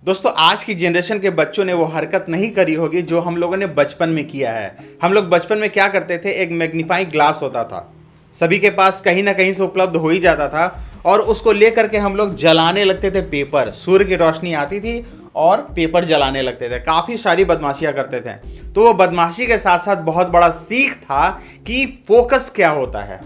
दोस्तों आज की जनरेशन के बच्चों ने वो हरकत नहीं करी होगी जो हम लोगों ने बचपन में किया है। हम लोग बचपन में क्या करते थे, एक मैग्नीफाइंग ग्लास होता था, सभी के पास कहीं ना कहीं से उपलब्ध हो ही जाता था और उसको लेकर के हम लोग जलाने लगते थे पेपर। सूर्य की रोशनी आती थी और पेपर जलाने लगते थे, काफ़ी सारी बदमाशियां करते थे। तो वो बदमाशी के साथ साथ बहुत बड़ा सीख था कि फोकस क्या होता है।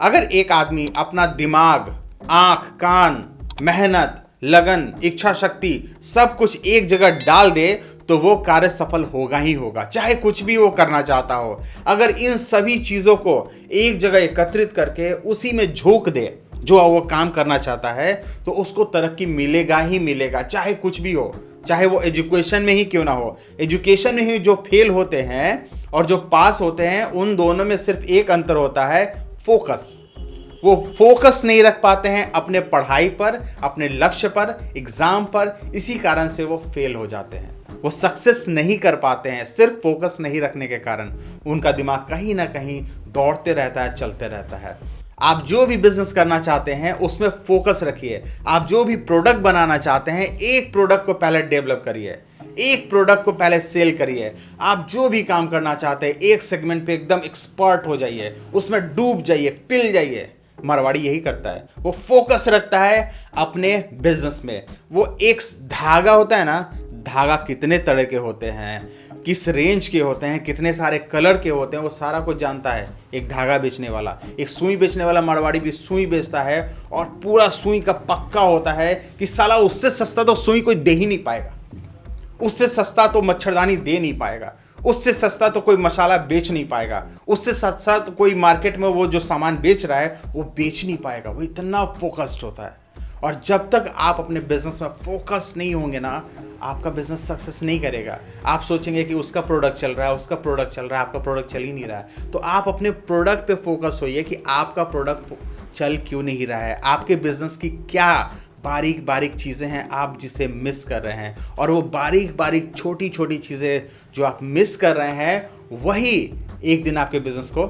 अगर एक आदमी अपना दिमाग, आंख, कान, मेहनत, लगन, इच्छा शक्ति सब कुछ एक जगह डाल दे तो वो कार्य सफल होगा ही होगा, चाहे कुछ भी वो करना चाहता हो। अगर इन सभी चीज़ों को एक जगह एकत्रित करके उसी में झोंक दे जो वो काम करना चाहता है, तो उसको तरक्की मिलेगा ही मिलेगा, चाहे कुछ भी हो, चाहे वो एजुकेशन में ही क्यों ना हो। एजुकेशन में ही जो फेल होते हैं और जो पास होते हैं, उन दोनों में सिर्फ एक अंतर होता है, फोकस। वो फोकस नहीं रख पाते हैं अपने पढ़ाई पर, अपने लक्ष्य पर, एग्जाम पर, इसी कारण से वो फेल हो जाते हैं। वो सक्सेस नहीं कर पाते हैं सिर्फ फोकस नहीं रखने के कारण। उनका दिमाग कहीं ना कहीं दौड़ते रहता है, चलते रहता है। आप जो भी बिजनेस करना चाहते हैं उसमें फोकस रखिए। आप जो भी प्रोडक्ट बनाना चाहते हैं, एक प्रोडक्ट को पहले डेवलप करिए, एक प्रोडक्ट को पहले सेल करिए। आप जो भी काम करना चाहते हैं, एक सेगमेंट पे एकदम एक्सपर्ट हो जाइए, उसमें डूब जाइए, पिल जाइए। मारवाड़ी यही करता है, वो फोकस रखता है अपने बिजनेस में। वो एक धागा होता है ना, धागा कितने तरह के होते हैं, किस रेंज के होते हैं, कितने सारे कलर के होते हैं, वो सारा कुछ जानता है एक धागा बेचने वाला। एक सुई बेचने वाला मारवाड़ी भी सुई बेचता है और पूरा सुई का पक्का होता है कि साला उससे सस्ता तो सुई कोई दे ही नहीं पाएगा, उससे सस्ता तो मच्छरदानी दे नहीं पाएगा, उससे सस्ता तो कोई मसाला बेच नहीं पाएगा, उससे सस्ता तो कोई मार्केट में वो जो सामान बेच रहा है वो बेच नहीं पाएगा। वो इतना फोकस्ड होता है। और जब तक आप अपने बिजनेस में फोकस नहीं होंगे ना, आपका बिजनेस सक्सेस नहीं करेगा। आप सोचेंगे कि उसका प्रोडक्ट चल रहा है, उसका प्रोडक्ट चल रहा है, आपका प्रोडक्ट चल ही नहीं रहा है। तो आप अपने प्रोडक्ट पे फोकस होइए कि आपका प्रोडक्ट चल क्यों नहीं रहा है, आपके बिजनेस की क्या बारीक बारीक चीज़ें हैं आप जिसे मिस कर रहे हैं। और वो बारीक बारीक छोटी छोटी चीज़ें जो आप मिस कर रहे हैं, वही एक दिन आपके बिजनेस को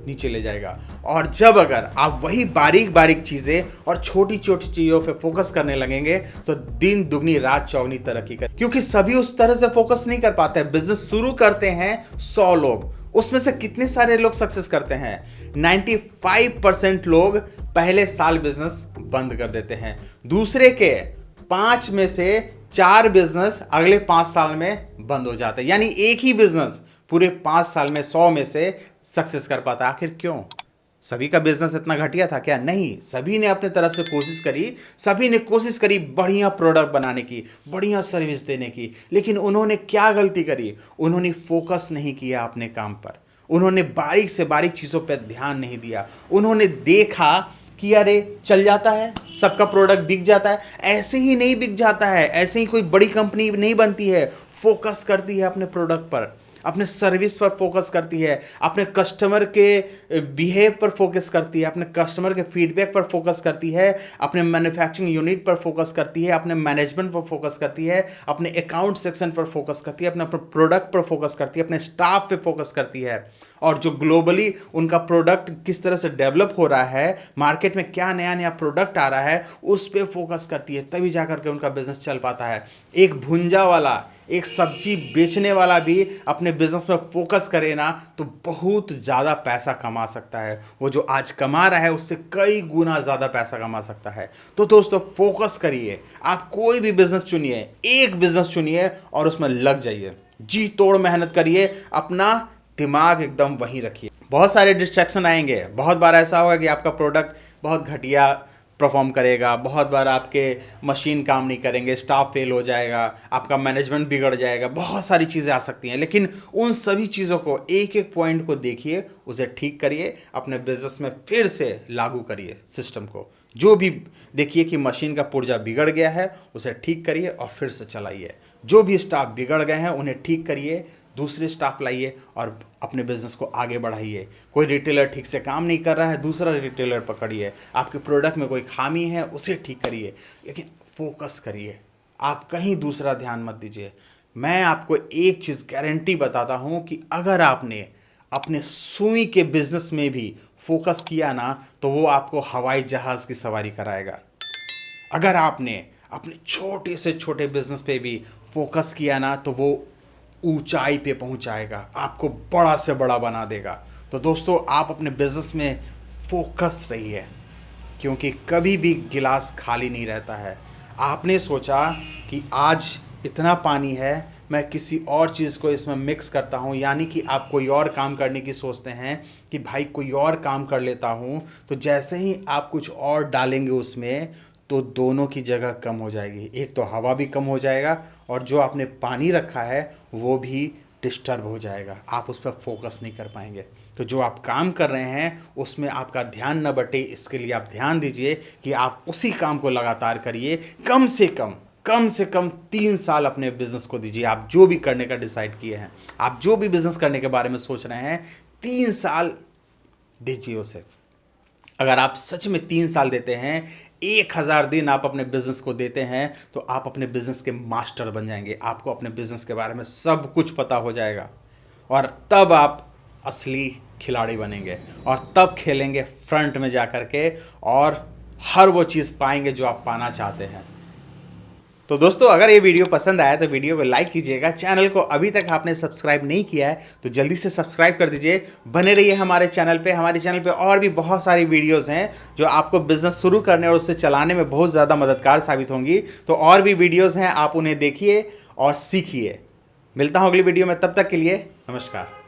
नीचे ले जाएगा। और जब अगर आप वही बारीक बारीक चीज़ें और छोटी छोटी चीज़ों पे फोकस करने लगेंगे तो दिन दुगनी रात चौगनी तरक्की कर, क्योंकि सभी उस तरह से फोकस नहीं कर पाते हैं। बिजनेस शुरू करते हैं 100 लोग, उसमें से कितने सारे लोग सक्सेस करते हैं? 95% लोग पहले साल बिजनेस बंद कर देते हैं। दूसरे के 5 में से 4 बिजनेस अगले 5 साल में बंद हो जाते हैं। यानी एक ही बिजनेस पूरे 5 साल में 100 में से सक्सेस कर पाता। आखिर क्यों? सभी का बिजनेस इतना घटिया था क्या? नहीं, सभी ने अपने तरफ से कोशिश करी, सभी ने कोशिश करी बढ़िया प्रोडक्ट बनाने की, बढ़िया सर्विस देने की। लेकिन उन्होंने क्या गलती करी? उन्होंने फोकस नहीं किया अपने काम पर, उन्होंने बारीक से बारीक चीज़ों पर ध्यान नहीं दिया। उन्होंने देखा कि अरे चल जाता है, सबका प्रोडक्ट बिक जाता है। ऐसे ही नहीं बिक जाता है, ऐसे ही कोई बड़ी कंपनी नहीं बनती है। फोकस करती है अपने प्रोडक्ट पर, अपने सर्विस पर फोकस करती है, अपने कस्टमर के बिहेव पर फोकस करती है, अपने कस्टमर के फीडबैक पर फोकस करती है, अपने मैन्युफैक्चरिंग यूनिट पर फोकस करती है, अपने मैनेजमेंट पर फोकस करती है, अपने अकाउंट सेक्शन पर फोकस करती है, अपने प्रोडक्ट पर फोकस करती है, अपने स्टाफ पे फोकस करती है। और जो ग्लोबली उनका प्रोडक्ट किस तरह से डेवलप हो रहा है, मार्केट में क्या नया नया प्रोडक्ट आ रहा है, उस पर फोकस करती है। तभी जाकर के उनका बिजनेस चल पाता है। एक भुंजा वाला, एक सब्जी बेचने वाला भी अपने बिजनेस में फोकस करे ना तो बहुत ज़्यादा पैसा कमा सकता है। वो जो आज कमा रहा है उससे कई गुना ज़्यादा पैसा कमा सकता है। तो दोस्तों फोकस करिए। आप कोई भी बिजनेस चुनिए, एक बिजनेस चुनिए और उसमें लग जाइए, जी तोड़ मेहनत करिए, अपना दिमाग एकदम वहीं रखिए। बहुत सारे डिस्ट्रैक्शन आएंगे। बहुत बार ऐसा होगा कि आपका प्रोडक्ट बहुत घटिया परफॉर्म करेगा, बहुत बार आपके मशीन काम नहीं करेंगे, स्टाफ फेल हो जाएगा, आपका मैनेजमेंट बिगड़ जाएगा, बहुत सारी चीज़ें आ सकती हैं। लेकिन उन सभी चीज़ों को, एक एक पॉइंट को देखिए, उसे ठीक करिए, अपने बिजनेस में फिर से लागू करिए सिस्टम को। जो भी देखिए कि मशीन का पुर्जा बिगड़ गया है उसे ठीक करिए और फिर से चलाइए। जो भी स्टाफ बिगड़ गए हैं उन्हें ठीक करिए, दूसरे स्टाफ लाइए और अपने बिजनेस को आगे बढ़ाइए। कोई रिटेलर ठीक से काम नहीं कर रहा है, दूसरा रिटेलर पकड़िए। आपके प्रोडक्ट में कोई खामी है उसे ठीक करिए, लेकिन फोकस करिए। आप कहीं दूसरा ध्यान मत दीजिए। मैं आपको एक चीज़ गारंटी बताता हूँ कि अगर आपने अपने सुई के बिजनेस में भी फोकस किया ना, तो वो आपको हवाई जहाज़ की सवारी कराएगा। अगर आपने अपने छोटे से छोटे बिजनेस पे भी फोकस किया ना तो वो ऊंचाई पे पहुंचाएगा, आपको बड़ा से बड़ा बना देगा। तो दोस्तों, आप अपने बिजनेस में फोकस रहिए, क्योंकि कभी भी गिलास खाली नहीं रहता है। आपने सोचा कि आज इतना पानी है, मैं किसी और चीज़ को इसमें मिक्स करता हूँ, यानी कि आप कोई और काम करने की सोचते हैं कि भाई कोई और काम कर लेता हूँ, तो जैसे ही आप कुछ और डालेंगे उसमें तो दोनों की जगह कम हो जाएगी। एक तो हवा भी कम हो जाएगा और जो आपने पानी रखा है वो भी डिस्टर्ब हो जाएगा, आप उस पर फोकस नहीं कर पाएंगे। तो जो आप काम कर रहे हैं उसमें आपका ध्यान न बटे, इसके लिए आप ध्यान दीजिए कि आप उसी काम को लगातार करिए। कम से कम 3 साल अपने बिजनेस को दीजिए। आप जो भी करने का डिसाइड किए हैं, आप जो भी बिजनेस करने के बारे में सोच रहे हैं, 3 साल दीजिए उसे। अगर आप सच में 3 साल देते हैं, 1000 दिन आप अपने बिजनेस को देते हैं, तो आप अपने बिजनेस के मास्टर बन जाएंगे। आपको अपने बिजनेस के बारे में सब कुछ पता हो जाएगा और तब आप असली खिलाड़ी बनेंगे और तब खेलेंगे फ्रंट में जा कर के और हर वो चीज़ पाएंगे जो आप पाना चाहते हैं। तो दोस्तों, अगर ये वीडियो पसंद आया तो वीडियो को लाइक कीजिएगा। चैनल को अभी तक आपने सब्सक्राइब नहीं किया है तो जल्दी से सब्सक्राइब कर दीजिए। बने रहिए हमारे चैनल पे। हमारे चैनल पे और भी बहुत सारी वीडियोस हैं जो आपको बिजनेस शुरू करने और उसे चलाने में बहुत ज़्यादा मददगार साबित होंगी। तो और भी वीडियोज़ हैं, आप उन्हें देखिए और सीखिए। मिलता हूँ अगली वीडियो में, तब तक के लिए नमस्कार।